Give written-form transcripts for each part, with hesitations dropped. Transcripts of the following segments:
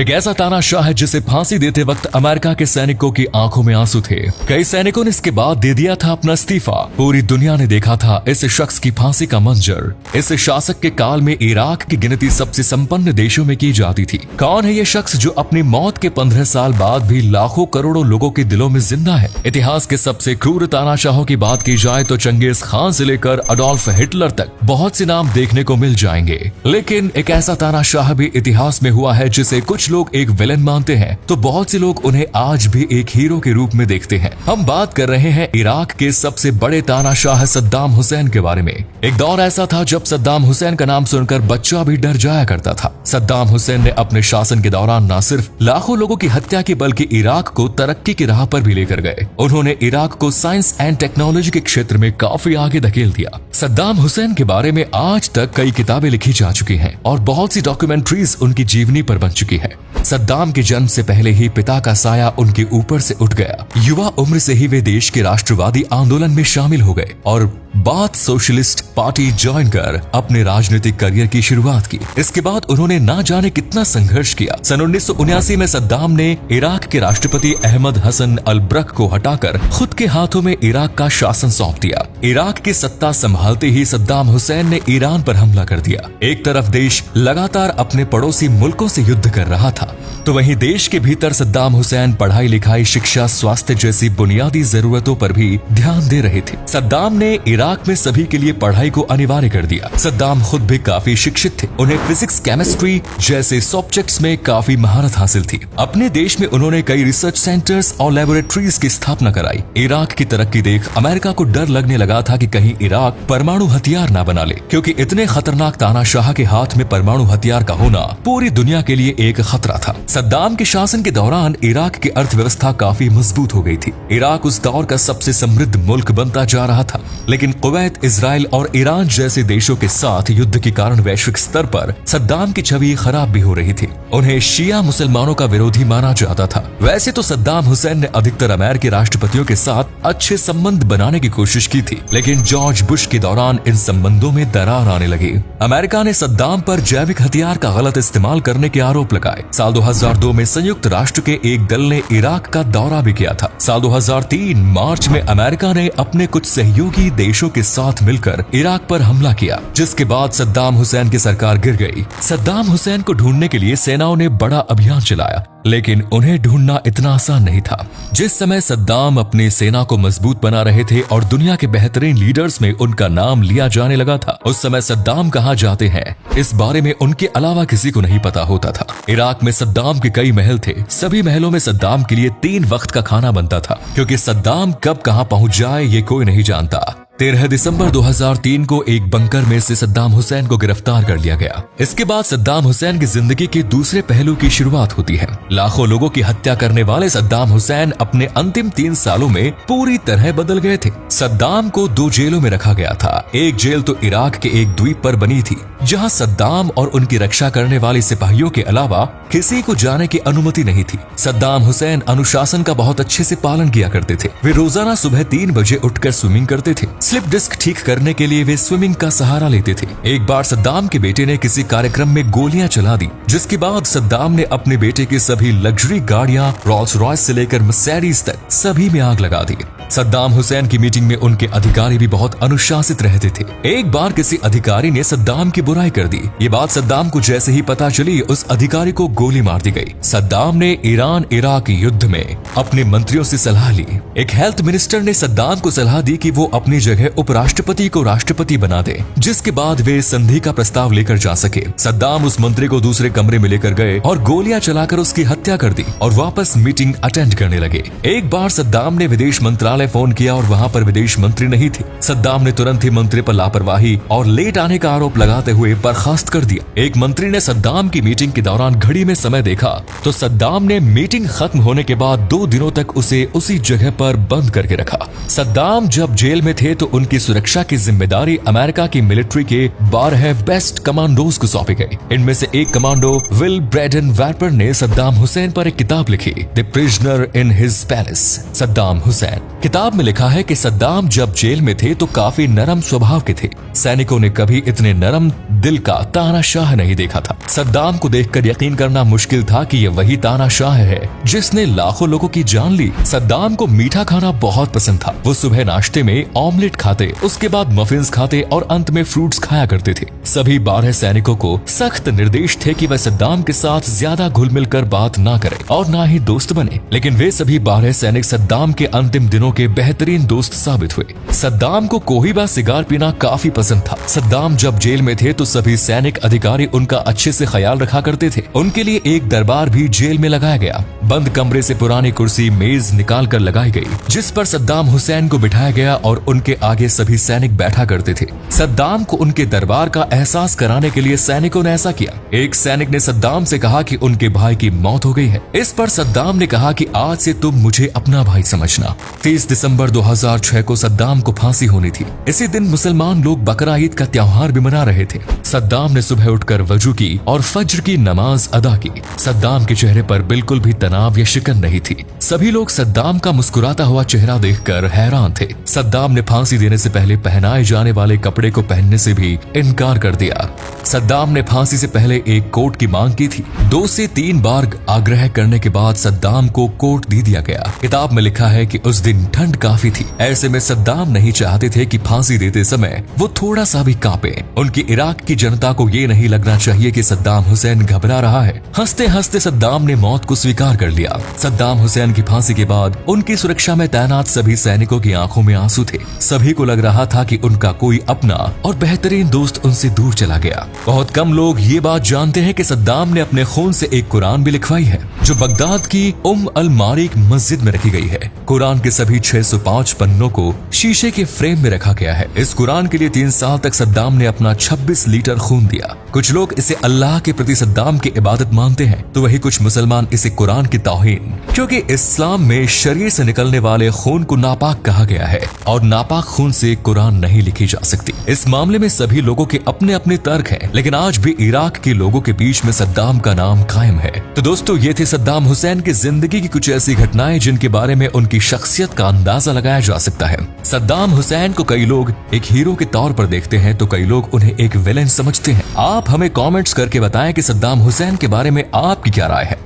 एक ऐसा तानाशाह है जिसे फांसी देते वक्त अमेरिका के सैनिकों की आंखों में आंसू थे। कई सैनिकों ने इसके बाद दे दिया था अपना इस्तीफा। पूरी दुनिया ने देखा था इस शख्स की फांसी का मंजर। इस शासक के काल में इराक की गिनती सबसे संपन्न देशों में की जाती थी। कौन है ये शख्स जो अपनी मौत के 15 साल बाद भी लाखों करोड़ों लोगों के दिलों में जिंदा है? इतिहास के सबसे क्रूर तानाशाहों की बात की जाए तो चंगेज खान से लेकर अडोल्फ हिटलर तक बहुत से नाम देखने को मिल जाएंगे। लेकिन एक ऐसा तानाशाह भी इतिहास में हुआ है जिसे कुछ लोग एक विलेन मानते हैं तो बहुत से लोग उन्हें आज भी एक हीरो के रूप में देखते हैं। हम बात कर रहे हैं इराक के सबसे बड़े तानाशाह सद्दाम हुसैन के बारे में। एक दौर ऐसा था जब सद्दाम हुसैन का नाम सुनकर बच्चा भी डर जाया करता था। सद्दाम हुसैन ने अपने शासन के दौरान न सिर्फ लाखों लोगों की हत्या की बल्कि इराक को तरक्की की राह पर भी लेकर गए। उन्होंने इराक को साइंस एंड टेक्नोलॉजी के क्षेत्र में काफी आगे धकेल दिया। सद्दाम हुसैन के बारे में आज तक कई किताबें लिखी जा चुकी हैं और बहुत सी डॉक्यूमेंट्रीज उनकी जीवनी पर बन चुकी है। सद्दाम के जन्म से पहले ही पिता का साया उनके ऊपर से उठ गया। युवा उम्र से ही वे देश के राष्ट्रवादी आंदोलन में शामिल हो गए और बाद सोशलिस्ट पार्टी ज्वाइन कर अपने राजनीतिक करियर की शुरुआत की। इसके बाद उन्होंने ना जाने कितना संघर्ष किया। सन 1979 में सद्दाम ने इराक के राष्ट्रपति अहमद हसन अल ब्रक को हटाकर खुद के हाथों में इराक का शासन सौंप दिया। इराक की सत्ता संभालते ही सद्दाम हुसैन ने ईरान पर हमला कर दिया। एक तरफ देश लगातार अपने पड़ोसी मुल्कों से युद्ध कर रहा था तो वहीं देश के भीतर सद्दाम हुसैन पढ़ाई लिखाई शिक्षा स्वास्थ्य जैसी बुनियादी जरूरतों पर भी ध्यान दे रहे थे। सद्दाम ने इराक में सभी के लिए पढ़ाई को अनिवार्य कर दिया। सद्दाम खुद भी काफी शिक्षित थे। उन्हें फिजिक्स केमिस्ट्री जैसे सब्जेक्ट्स में काफी महारत हासिल थी। अपने देश में उन्होंने कई रिसर्च सेंटर्स और लेबोरेटरीज की स्थापना कराई। इराक की तरक्की देख अमेरिका को डर लगने लगा था कि कहीं इराक परमाणु हथियार न बना ले, क्योंकि इतने खतरनाक तानाशाह के हाथ में परमाणु हथियार का होना पूरी दुनिया के लिए एक खतरा था। सद्दाम के शासन के दौरान इराक की अर्थव्यवस्था काफी मजबूत हो गई थी। इराक उस दौर का सबसे समृद्ध मुल्क बनता जा रहा था। लेकिन कुवैत, इजराइल और ईरान जैसे देशों के साथ युद्ध के कारण वैश्विक स्तर पर सद्दाम की छवि खराब भी हो रही थी। उन्हें शिया मुसलमानों का विरोधी माना जाता था। वैसे तो सद्दाम हुसैन ने अधिकतर अमेरिकी राष्ट्रपतियों के साथ अच्छे संबंध बनाने की कोशिश की थी, लेकिन जॉर्ज बुश के दौरान इन संबंधों में दरार आने लगी। अमेरिका ने सद्दाम पर जैविक हथियार का गलत इस्तेमाल करने के आरोप लगाए। साल 2002 में संयुक्त राष्ट्र के एक दल ने इराक का दौरा भी किया था। साल 2003 मार्च में अमेरिका ने अपने कुछ सहयोगी देशों के साथ मिलकर इराक पर हमला किया, जिसके बाद सद्दाम हुसैन की सरकार गिर गई। सद्दाम हुसैन को ढूंढने के लिए सेनाओं ने बड़ा अभियान चलाया, लेकिन उन्हें ढूंढना इतना आसान नहीं था। जिस समय सद्दाम अपनी सेना को मजबूत बना रहे थे और दुनिया के बेहतरीन लीडर्स में उनका नाम लिया जाने लगा था, उस समय सद्दाम कहाँ जाते हैं इस बारे में उनके अलावा किसी को नहीं पता होता था। इराक में सद्दाम के कई महल थे। सभी महलों में सद्दाम के लिए 3 वक्त का खाना बनता था, क्योंकि सद्दाम कब कहाँ पहुंच जाए ये कोई नहीं जानता। 13 दिसंबर 2003 को एक बंकर में से सद्दाम हुसैन को गिरफ्तार कर लिया गया। इसके बाद सद्दाम हुसैन की जिंदगी के दूसरे पहलू की शुरुआत होती है। लाखों लोगों की हत्या करने वाले सद्दाम हुसैन अपने अंतिम 3 सालों में पूरी तरह बदल गए थे। सद्दाम को 2 जेलों में रखा गया था। एक जेल तो इराक के एक द्वीप पर बनी थी, जहां सद्दाम और उनकी रक्षा करने वाले सिपाहियों के अलावा किसी को जाने की अनुमति नहीं थी। सद्दाम हुसैन अनुशासन का बहुत अच्छे से पालन किया करते थे। वे रोजाना सुबह 3 बजे उठकर स्विमिंग करते थे। स्लिप डिस्क ठीक करने के लिए वे स्विमिंग का सहारा लेते थे। एक बार सद्दाम के बेटे ने किसी कार्यक्रम में गोलियां चला दी, जिसके बाद सद्दाम ने अपने बेटे की सभी लग्जरी गाड़ियां रोल्स रॉयस से लेकर मर्सिडीज तक सभी में आग लगा दी। सद्दाम हुसैन की मीटिंग में उनके अधिकारी भी बहुत अनुशासित रहते थे। एक बार किसी अधिकारी ने सद्दाम की बुराई कर दी। ये बात सद्दाम को जैसे ही पता चली, उस अधिकारी को गोली मार दी गई। सद्दाम ने ईरान इराक युद्ध में अपने मंत्रियों से सलाह ली। एक हेल्थ मिनिस्टर ने सद्दाम को सलाह दी कि वो अपनी जगह उपराष्ट्रपति को राष्ट्रपति बना दे, जिसके बाद वे संधि का प्रस्ताव लेकर जा सके। सद्दाम उस मंत्री को दूसरे कमरे में लेकर गए और गोलियां चलाकर उसकी हत्या कर दी और वापस मीटिंग अटेंड करने लगे। एक बार सद्दाम ने विदेश मंत्रालय फोन किया और वहां पर विदेश मंत्री नहीं थे। सद्दाम ने तुरंत ही मंत्री पर लापरवाही और लेट आने का आरोप लगाते हुए बर्खास्त कर दिया। एक मंत्री ने सद्दाम की मीटिंग के दौरान घड़ी में समय देखा तो सद्दाम ने मीटिंग खत्म होने के बाद 2 दिनों तक उसे उसी जगह पर बंद करके रखा। सद्दाम जब जेल में थे तो उनकी सुरक्षा की जिम्मेदारी अमेरिका की मिलिट्री के 12 बेस्ट कमांडोज को सौंपी गई। इनमें से एक कमांडो विल ब्रैडन वैपर ने सद्दाम हुसैन पर एक किताब लिखी, the prisoner in his palace. Saddam Hussain किताब में लिखा है कि सद्दाम जब जेल में थे तो काफी नरम स्वभाव के थे। सैनिकों ने कभी इतने नरम दिल का तानाशाह नहीं देखा था। सद्दाम को देखकर यकीन करना मुश्किल था कि ये वही तानाशाह है जिसने लाखों लोगों की जान ली। सद्दाम को मीठा खाना बहुत पसंद था। वो सुबह नाश्ते में ऑमलेट खाते, उसके बाद मफिन्स खाते और अंत में फ्रूट्स खाया करते थे। सभी 12 सैनिकों को सख्त निर्देश थे कि वह सद्दाम के साथ ज्यादा घुल मिल कर बात ना करें और ना ही दोस्त बने, लेकिन वे सभी 12 सैनिक सद्दाम के अंतिम दिनों के बेहतरीन दोस्त साबित हुए। सद्दाम को कोहिबा सिगार पीना काफी पसंद था। सद्दाम जब जेल में थे तो सभी सैनिक अधिकारी उनका अच्छे से ख्याल रखा करते थे। उनके लिए एक दरबार भी जेल में लगाया गया। बंद कमरे से पुरानी कुर्सी मेज निकाल कर लगाई गई, जिस पर सद्दाम हुसैन को बिठाया गया और उनके आगे सभी सैनिक बैठा करते थे। सद्दाम को उनके दरबार का एहसास कराने के लिए सैनिकों ने ऐसा किया। एक सैनिक ने सद्दाम से कहा कि उनके भाई की मौत हो गई है। इस पर सद्दाम ने कहा कि आज से तुम मुझे अपना भाई समझना। 30 दिसंबर 2006 को सद्दाम को फांसी होनी थी। इसी दिन मुसलमान लोग बकरा ईद का त्योहार भी मना रहे थे। सद्दाम ने सुबह उठकर वजू की और फज्र की नमाज अदा की। सद्दाम के चेहरे पर बिल्कुल भी तनाव या शिकन नहीं थी। सभी लोग सद्दाम का मुस्कुराता हुआ चेहरा देखकर हैरान थे। सद्दाम ने फांसी देने से पहले पहनाए जाने वाले कपड़े को पहनने से भी इनकार कर दिया। सद्दाम ने फांसी से पहले एक कोट की मांग की थी। 2 से 3 बार आग्रह करने के बाद सद्दाम को कोट दे दिया गया। किताब में लिखा है कि उस दिन ठंड काफी थी। ऐसे में सद्दाम नहीं चाहते थे कि फांसी देते समय वो थोड़ा सा भी कांपे। उनकी इराक की जनता को ये नहीं लगना चाहिए कि सद्दाम हुसैन घबरा रहा है। हंसते हंसते सद्दाम ने मौत को स्वीकार कर लिया। सद्दाम हुसैन की फांसी के बाद उनकी सुरक्षा में तैनात सभी सैनिकों की आंखों में आंसू थे। सभी को लग रहा था कि उनका कोई अपना और बेहतरीन दोस्त उनसे दूर चला गया। बहुत कम लोग ये बात जानते हैं कि सद्दाम ने अपने खून से एक कुरान भी लिखवाई है, जो बगदाद की अल मारिक मस्जिद में रखी गई है। कुरान के सभी 605 पन्नों को शीशे के फ्रेम में रखा गया है। इस कुरान के लिए 3 साल तक सद्दाम ने अपना 26 लीटर खून दिया। कुछ लोग इसे अल्लाह के प्रति सद्दाम की इबादत मानते हैं, तो वही कुछ मुसलमान इसे कुरान की तौहीन, क्योंकि इस्लाम में शरीर से निकलने वाले खून को नापाक कहा गया है और नापाक खून से कुरान नहीं लिखी जा सकती। इस मामले में सभी लोगों के अपने अपने तर्क हैं, लेकिन आज भी इराक के लोगों के बीच में सद्दाम का नाम कायम है। तो दोस्तों, ये थे सद्दाम हुसैन की जिंदगी की कुछ ऐसी घटनाएं जिनके बारे में उनकी शख्सियत का अंदाजा लगाया जा सकता है। सद्दाम हुसैन को कई लोग एक हीरो के तौर पर देखते हैं, तो कई लोग उन्हें एक विलेन समझते हैं। आप हमें कमेंट्स करके बताएं कि सद्दाम हुसैन के बारे में आपकी क्या राय है।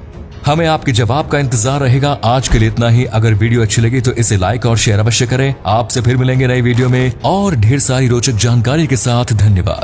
हमें आपके जवाब का इंतजार रहेगा। आज के लिए इतना ही। अगर वीडियो अच्छी लगी तो इसे लाइक और शेयर अवश्य करें। आपसे फिर मिलेंगे नई वीडियो में और ढेर सारी रोचक जानकारी के साथ। धन्यवाद।